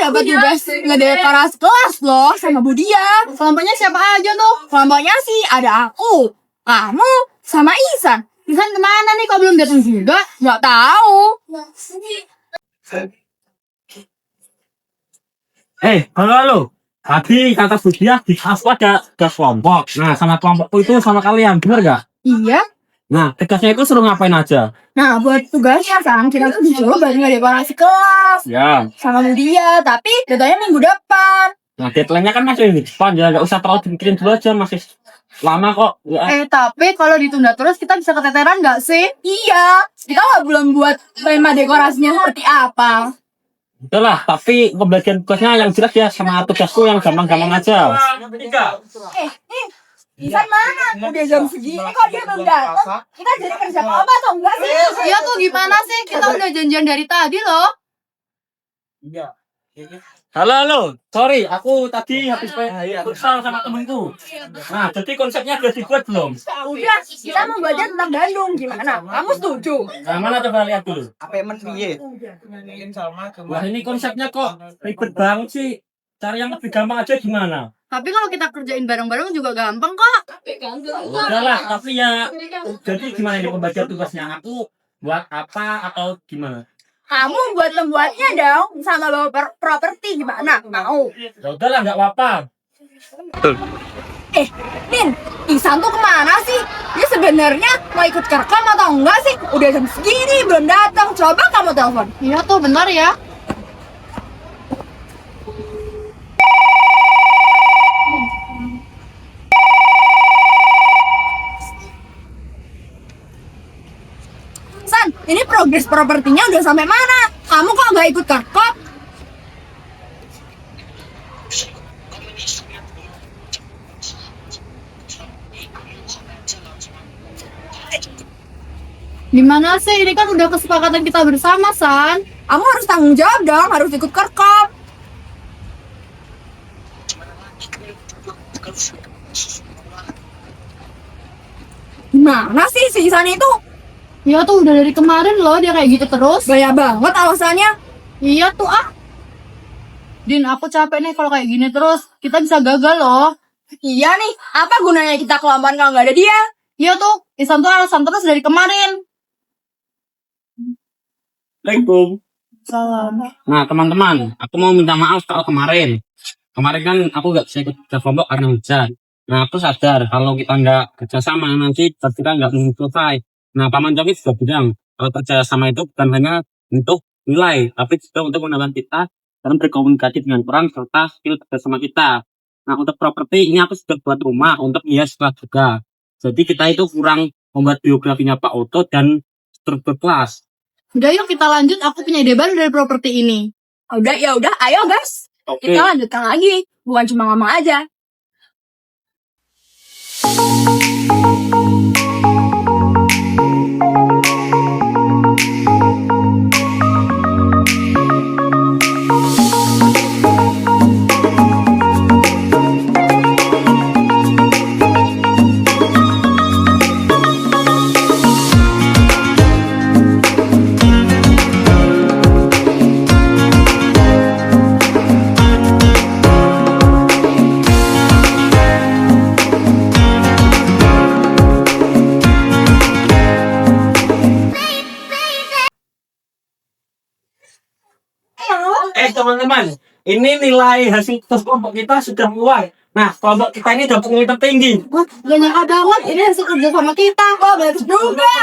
dapat tugas ngedekorasi kelas loh sama Bu Dia. Kelompoknya siapa aja tuh? Kelompoknya sih ada aku, kamu, sama Ihsan. Ihsan kemana nih? Kok belum datang juga? Nggak tahu. Halo. Tadi kata Bu Dia di kelas ada kelompok. Nah, sama kelompokku itu sama kalian, bener gak? Iya. Nah, tugasnya itu suruh ngapain aja? Nah, buat tugasnya San, kita tuh disuruh buat ngedekorasi kelas Ya. sama Bu Dia, tapi datanya minggu depan. Nah, deadline-nya kan masih di depan ya, gak usah terlalu dipikirin dulu aja, masih lama kok. Ya. Tapi kalau ditunda terus kita bisa keteteran nggak sih? Iya. Kita nggak belum buat tema dekorasinya seperti apa. Udahlah, tapi pembagian tugasnya yang jelas ya sama tugasku yang gampang-gampang aja. Ihsan mana? Udah jam segini kok dia belum datang? Kita jadi kerja apa atau enggak sih? Iya tuh gimana sih? Kita udah janjian dari tadi loh. Iya. Halo. Sorry, aku tadi habis futsal sama temenku. Nah, jadi konsepnya udah dibuat belum? Udah, kita mau belajar tentang Bandung. Gimana? Kamu setuju? Nah, mana coba lihat dulu. Sama Wah, ini konsepnya kok ribet banget sih. Cari yang lebih gampang aja gimana? Tapi kalau kita kerjain bareng-bareng juga gampang kok. Udahlah, tapi ya jadi gimana ini pembagian tugasnya? Aku buat apa atau gimana? Kamu buat membuatnya dong, sama bawa properti gimana? Mau? Ya udahlah, nggak apa-apa. Nin, Ihsan tuh kemana sih? Dia sebenarnya mau ikut kerekam atau enggak sih? Udah jam segini belum datang. Coba kamu telepon. Iya tuh, bentar ya. San, ini progres propertinya udah sampai mana? Kamu kok nggak ikut kerekam? Gimana sih? Ini kan udah kesepakatan kita bersama, San. Kamu harus tanggung jawab dong, harus ikut kerekam. Gimana sih si San itu? Iya tuh udah dari kemarin loh dia kayak gitu terus. Banyak banget alasannya. Iya tuh Din, aku capek nih kalau kayak gini terus. Kita bisa gagal loh. Iya nih, apa gunanya kita kelompokan kalau nggak ada dia? Iya tuh, Ihsan tuh alasan terus dari kemarin. Assalamualaikum. Salam. Nah, teman-teman, aku mau minta maaf kalau kemarin. Kemarin kan aku nggak bisa ikut kerja kelompok karena hujan. Nah, aku sadar kalau kita nggak kerjasama nanti kita nggak mungkin selesai. Nah, Paman Joki sudah bilang kalau kerjasama itu bukan hanya untuk nilai, tapi juga untuk menambah kita dalam berkomunikasi dengan orang serta skill kerjasama kita. Nah, untuk properti ini aku sudah buat rumah untuk hias kelas juga. Jadi kita itu kurang membuat biografinya Pak Oto dan struktur kelas. Udah yuk kita lanjut, aku punya ide baru dari properti ini. Udah, ayo guys. Oke. Kita lanjutkan lagi, bukan cuma ngomong aja. Teman-teman, ini nilai hasil tes kelompok kita sudah keluar. Nah, kelompok kita ini dapat nilai tertinggi. Gak nyangka banget, ini hasil kerja sama kita. Wah, bagus juga.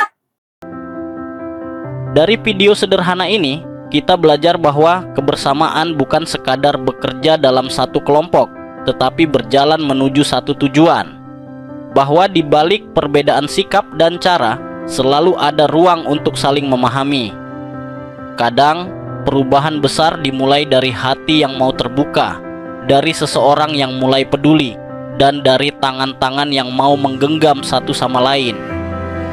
Dari video sederhana ini, kita belajar bahwa kebersamaan bukan sekadar bekerja dalam satu kelompok, tetapi berjalan menuju satu tujuan. Bahwa di balik perbedaan sikap dan cara, selalu ada ruang untuk saling memahami. Kadang, perubahan besar dimulai dari hati yang mau terbuka, dari seseorang yang mulai peduli, dan dari tangan-tangan yang mau menggenggam satu sama lain.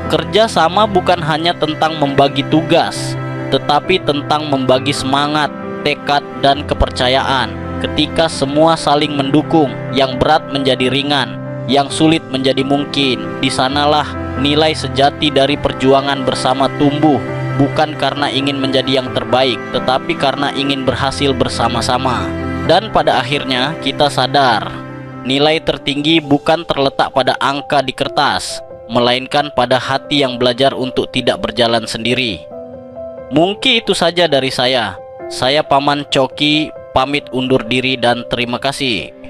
Kerja sama bukan hanya tentang membagi tugas, tetapi tentang membagi semangat, tekad, dan kepercayaan. Ketika semua saling mendukung, yang berat menjadi ringan, yang sulit menjadi mungkin. Di sanalah nilai sejati dari perjuangan bersama tumbuh bukan karena ingin menjadi yang terbaik, tetapi karena ingin berhasil bersama-sama. Dan pada akhirnya kita sadar, nilai tertinggi bukan terletak pada angka di kertas, melainkan pada hati yang belajar untuk tidak berjalan sendiri. Mungkin itu saja dari saya. Saya Paman Coki, pamit undur diri dan terima kasih.